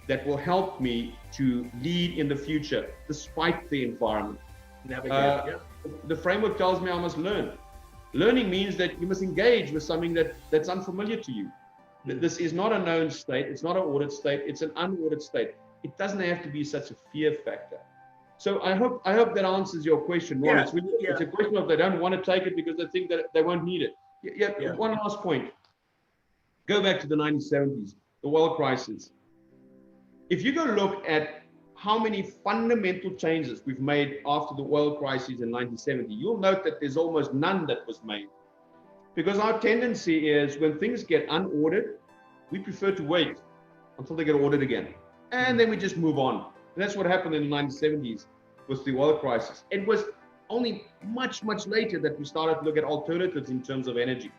that will help me to lead in the future, despite the environment. The framework tells me I must learn. Learning means that you must engage with something that's unfamiliar to you. This is not a known state, it's not an ordered state, it's an unordered state. It doesn't have to be such a fear factor. So I hope that answers your question, Ron. It's a question of they don't want to take it because they think that they won't need it. One last point. Go back to the 1970s, the oil crisis. If you go look at how many fundamental changes we've made after the oil crisis in 1970, you'll note that there's almost none that was made. Because our tendency is when things get unordered, we prefer to wait until they get ordered again. And then we just move on. And that's what happened in the 1970s with the oil crisis. It was only much, much later that we started to look at alternatives in terms of energy.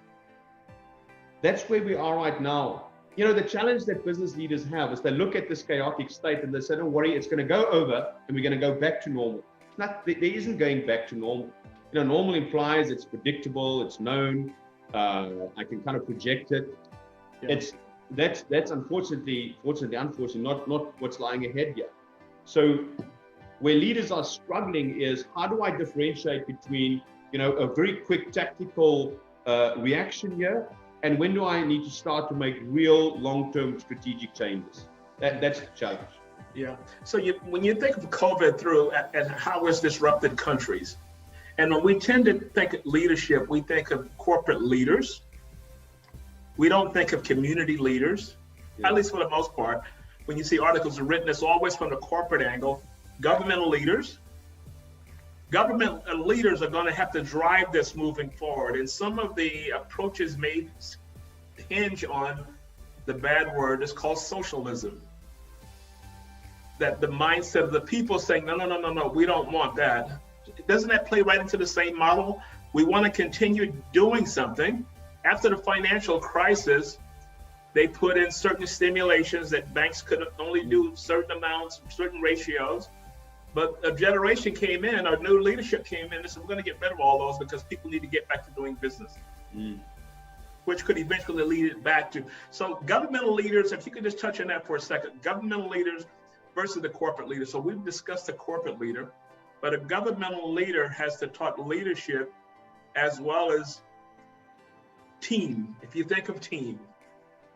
That's where we are right now. The challenge that business leaders have is they look at this chaotic state and they say, don't worry, it's going to go over and we're going to go back to normal. There isn't going back to normal. Normal implies it's predictable, it's known. I can kind of project it. Yeah. That's unfortunately not what's lying ahead here. So where leaders are struggling is, how do I differentiate between a very quick tactical reaction here, and when do I need to start to make real long-term strategic changes? That's the challenge. Yeah. So when you think of COVID through and how it's disrupted countries, and when we tend to think of leadership, we think of corporate leaders. We don't think of community leaders, at least for the most part. When you see articles written, it's always from the corporate angle. Governmental leaders are going to have to drive this moving forward. And some of the approaches may hinge on the bad word, it's called socialism. That the mindset of the people saying, no, we don't want that. Doesn't that play right into the same model? We want to continue doing something. After the financial crisis, they put in certain stimulations that banks could only do certain amounts, certain ratios. But a generation came in, our new leadership came in and said, we're going to get rid of all those because people need to get back to doing business, which could eventually lead it back to. So governmental leaders, if you could just touch on that for a second, governmental leaders versus the corporate leader. So we've discussed the corporate leader, but a governmental leader has to talk leadership as well as team. If you think of team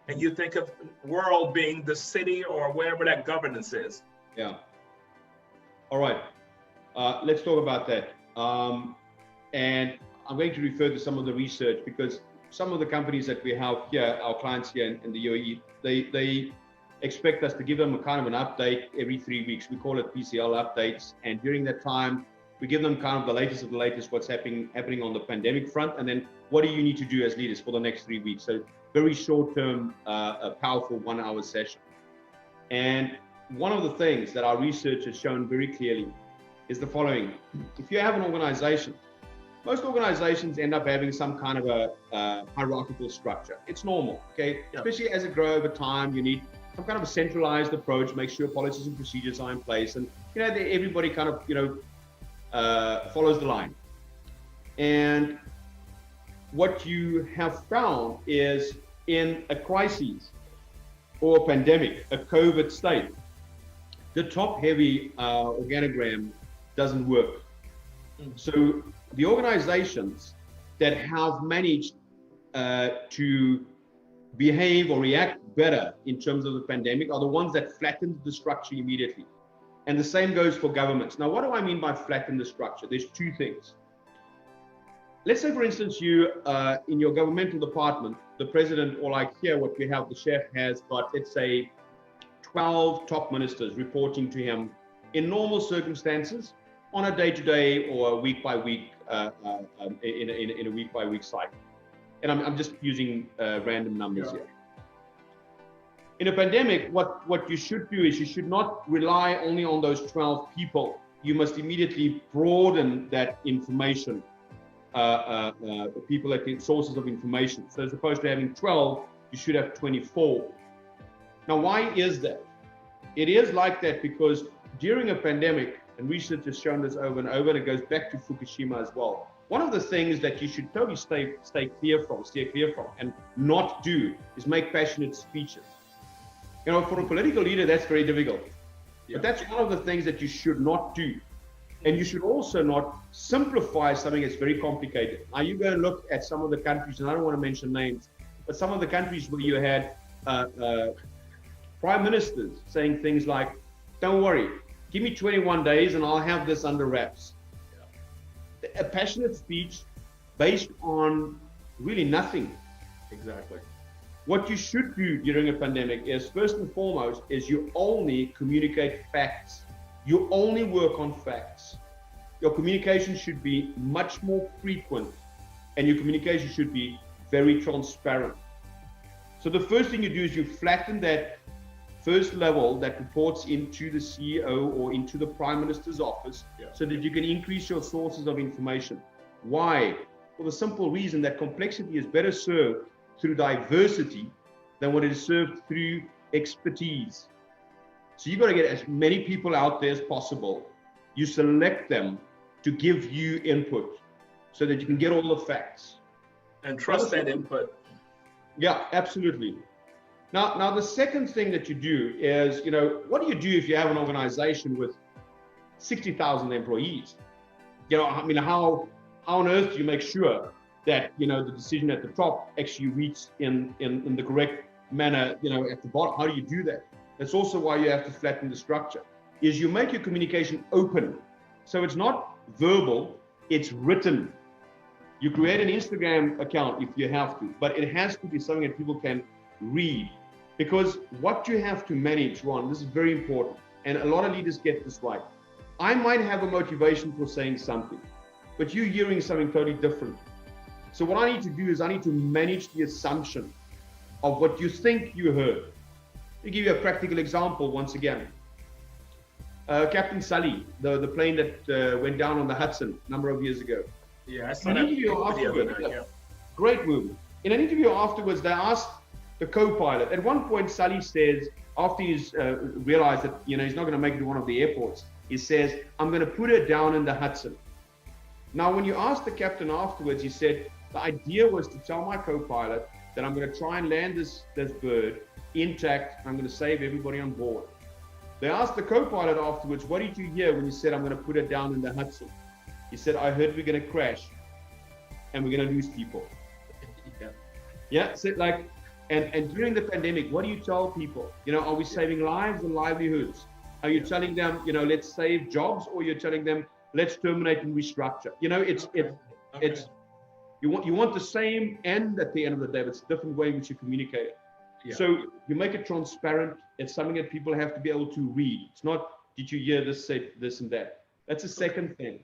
and you think of world being the city or wherever that governance is. Yeah. All right. Let's talk about that. And I'm going to refer to some of the research, because some of the companies that we have here, our clients here in the UAE, they expect us to give them a kind of an update every 3 weeks. We call it PCL updates. And during that time, we give them kind of the latest of the latest, what's happening on the pandemic front. And then what do you need to do as leaders for the next 3 weeks? So very short-term, a powerful 1 hour session. And one of the things that our research has shown very clearly is the following. If you have an organization, most organizations end up having some kind of a hierarchical structure. It's normal, okay? Yeah. Especially as it grows over time, you need some kind of a centralized approach, make sure policies and procedures are in place, and everybody kind of follows the line. And what you have found is, in a crisis, or a pandemic, a COVID state, the top-heavy organogram doesn't work. So the organizations that have managed to behave or react better in terms of the pandemic are the ones that flattened the structure immediately. And the same goes for governments. Now, what do I mean by flatten the structure? There's two things. Let's say, for instance, you in your governmental department, the president, or like here, what we have, the chef has got, let's say, 12 top ministers reporting to him in normal circumstances on a day-to-day or a week-by-week, in a week-by-week cycle. And I'm just using random numbers here. In a pandemic, what you should do is you should not rely only on those 12 people. You must immediately broaden that information, people that sources of information. So as opposed to having 12, you should have 24. Now, why is that? It is like that because during a pandemic, and research has shown this over and over, and it goes back to Fukushima as well. One of the things that you should totally steer clear from, and not do is make passionate speeches. You know, for a political leader, that's very difficult. Yeah. But that's one of the things that you should not do. And you should also not simplify something that's very complicated. Now, you go and look at some of the countries, and I don't want to mention names, but some of the countries where you had prime ministers saying things like, don't worry, give me 21 days and I'll have this under wraps. A passionate speech based on really nothing. Exactly. What you should do during a pandemic is, first and foremost, is you only communicate facts. You only work on facts. Your communication should be much more frequent, and your communication should be very transparent. So the first thing you do is you flatten that first level that reports into the CEO or into the Prime Minister's office, so that you can increase your sources of information. Why? For the simple reason that complexity is better served through diversity than what it is served through expertise. So you've got to get as many people out there as possible. You select them to give you input so that you can get all the facts. And trust that input. Yeah, absolutely. Now the second thing that you do is, you know, what do you do if you have an organization with 60,000 employees? You know, I mean, how on earth do you make sure that, you know, the decision at the top actually reaches in the correct manner, you know, at the bottom? How do you do that? That's also why you have to flatten the structure, is you make your communication open. So it's not verbal, it's written. You create an Instagram account if you have to, but it has to be something that people can read. Because what you have to manage, Ron, this is very important, and a lot of leaders get this right. I might have a motivation for saying something, but you're hearing something totally different. So what I need to do is I need to manage the assumption of what you think you heard. Let me give you a practical example once again. Captain Sully, the plane that went down on the Hudson a number of years ago. Yeah, I saw that video afterwards. Great movie. In an interview afterwards, they asked the co-pilot. At one point, Sully says, after he's realized that, you know, he's not going to make it to one of the airports, he says, I'm going to put her down in the Hudson. Now, when you asked the captain afterwards, he said, the idea was to tell my co-pilot that I'm going to try and land this bird intact. I'm going to save everybody on board. They asked the co-pilot afterwards, what did you hear when you said, I'm going to put her down in the Hudson? He said, I heard we're going to crash and we're going to lose people. Yeah, so like, and during the pandemic, what do you tell people? You know, are we saving lives and livelihoods? Are you telling them, you know, let's save jobs, or you're telling them, let's terminate and restructure? You know, it's you want the same end at the end of the day, but it's a different way in which you communicate it. Yeah. So you make it transparent. It's something that people have to be able to read. It's not, did you hear this, say this and that? That's the second thing.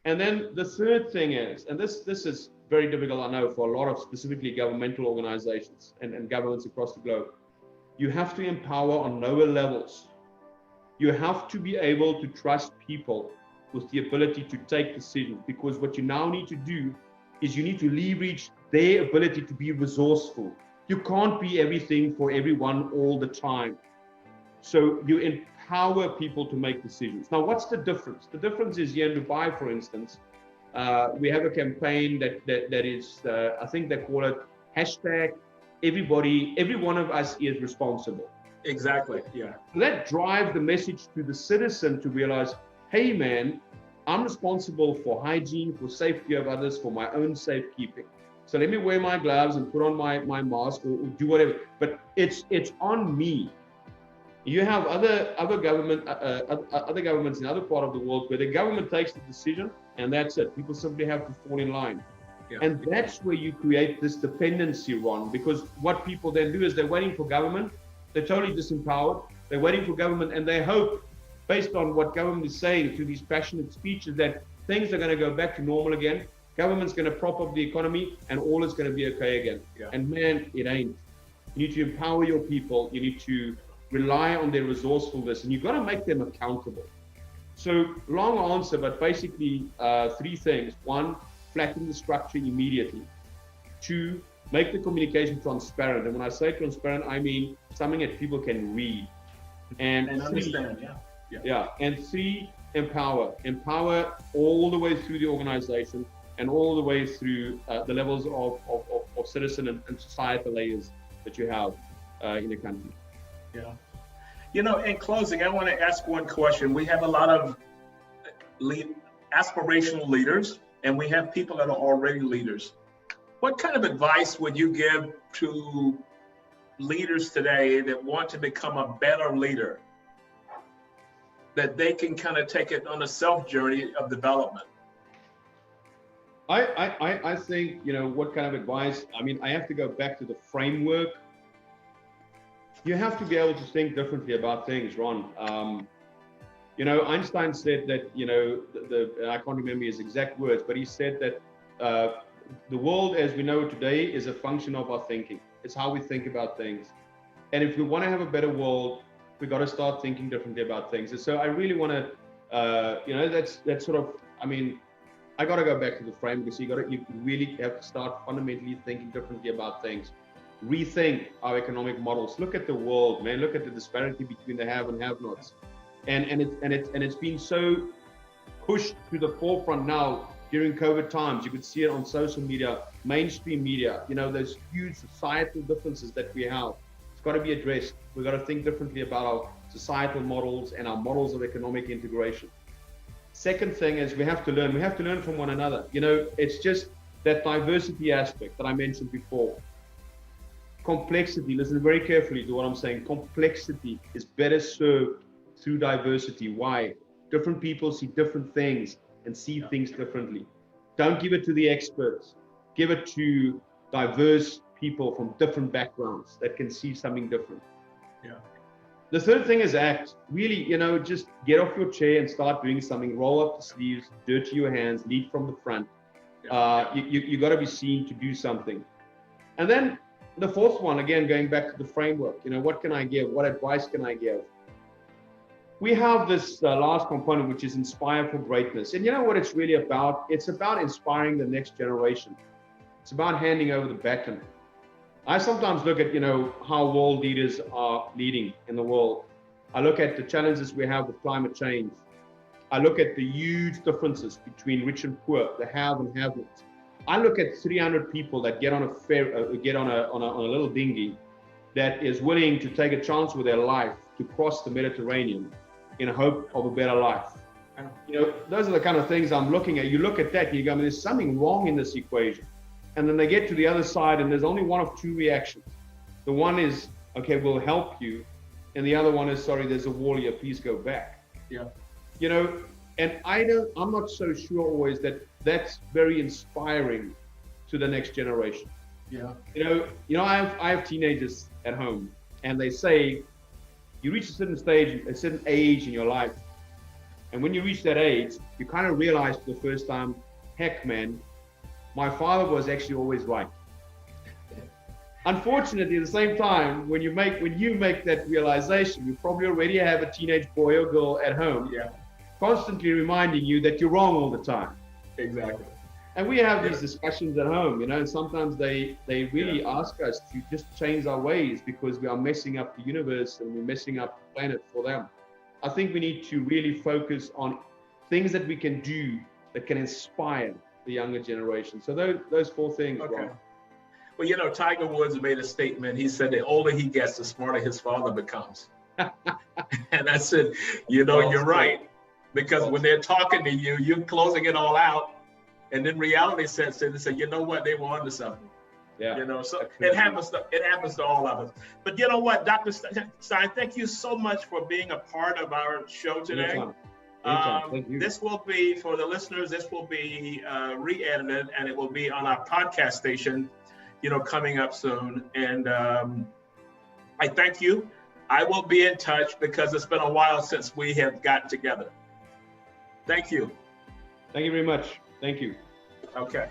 And then the third thing is, and this is very difficult, I know, for a lot of specifically governmental organizations and governments across the globe. You have to empower on lower levels. You have to be able to trust people with the ability to take decisions, because what you now need to do is you need to leverage their ability to be resourceful. You can't be everything for everyone all the time. So you empower people to make decisions. Now, what's the difference? The difference is here in Dubai, for instance, we have a campaign that is, I think they call it hashtag every one of us is responsible. Exactly. Yeah. That drives the message to the citizen to realize, hey man, I'm responsible for hygiene, for safety of others, for my own safekeeping. So let me wear my gloves and put on my mask or do whatever. But it's on me. You have other governments in other part of the world where the government takes the decision and that's it. People simply have to fall in line. Yeah. And that's where you create this dependency, Ron, because what people then do is they're waiting for government. They're totally disempowered. They're waiting for government and they hope, based on what government is saying through these passionate speeches, that things are going to go back to normal again. Government's going to prop up the economy and all is going to be okay again. Yeah. And man, it ain't. You need to empower your people. You need to rely on their resourcefulness and you've got to make them accountable. So long answer, but basically three things. One, flatten the structure immediately. Two, make the communication transparent. And when I say transparent, I mean something that people can read. And understand, yeah. And three, empower. Empower all the way through the organization and all the way through the levels of citizen and societal layers that you have in the country. Yeah. You know, in closing, I want to ask one question. We have a lot of aspirational leaders, and we have people that are already leaders. What kind of advice would you give to leaders today that want to become a better leader, that they can kind of take it on a self journey of development? I think, you know, what kind of advice, I mean, I have to go back to the framework. You have to be able to think differently about things, Ron. You know, Einstein said that, you know, I can't remember his exact words, but he said that the world as we know it today is a function of our thinking. It's how we think about things. And if we want to have a better world, we got to start thinking differently about things. And so I really want to, you know, that's sort of, I mean, I got to go back to the frame because you really have to start fundamentally thinking differently about things. Rethink our economic models. Look at the world, man. Look at the disparity between the have and have-nots. And it's been so pushed to the forefront now during COVID times. You could see it on social media, mainstream media. You know, those huge societal differences that we have. It's got to be addressed. We've got to think differently about our societal models and our models of economic integration. Second thing is we have to learn. We have to learn from one another. You know, it's just that diversity aspect that I mentioned before. Complexity, listen very carefully to what I'm saying. Complexity is better served through diversity. Why? Different people see different things and see things differently. Don't give it to the experts. Give it to diverse people from different backgrounds that can see something different. Yeah. The third thing is act. Really, you know, just get off your chair and start doing something. Roll up the sleeves, dirty your hands, lead from the front. You got to be seen to do something. And then the fourth one, again, going back to the framework, you know, what can I give? What advice can I give? We have this last component, which is inspire for greatness. And you know what it's really about? It's about inspiring the next generation. It's about handing over the baton. I sometimes look at, you know, how world leaders are leading in the world. I look at the challenges we have with climate change. I look at the huge differences between rich and poor, the have and have-nots. I look at 300 people that get on a little dinghy that is willing to take a chance with their life to cross the Mediterranean in hope of a better life. You know, those are the kind of things I'm looking at. You look at that and you go, there's something wrong in this equation. And then they get to the other side and there's only one of two reactions. The one is, okay, we'll help you. And the other one is, sorry, there's a wall here, please go back. Yeah. You know, and I'm not so sure always that that's very inspiring to the next generation. Yeah. You know, I have teenagers at home and they say, you reach a certain stage, a certain age in your life. And when you reach that age, you kind of realize for the first time, heck, man, my father was actually always right. Unfortunately, at the same time, when you make that realization, you probably already have a teenage boy or girl at home, constantly reminding you that you're wrong all the time. Exactly. And we have these discussions at home, you know, and sometimes they really ask us to just change our ways because we are messing up the universe and we're messing up the planet for them. I think we need to really focus on things that we can do that can inspire the younger generation. So those four things. Okay. Ron. Well, you know, Tiger Woods made a statement. He said the older he gets, the smarter his father becomes. And I said, you know, you're right. Because when they're talking to you, you're closing it all out. And then reality sets in and say, you know what, they were onto something. Yeah. You know, so it happens to all of us. But you know what, Dr. Steyn, thank you so much for being a part of our show today. Thank you. This will be, for the listeners, this will be re-edited, and it will be on our podcast station, you know, coming up soon. And I thank you. I will be in touch because it's been a while since we have got together. Thank you. Thank you very much. Thank you. Okay.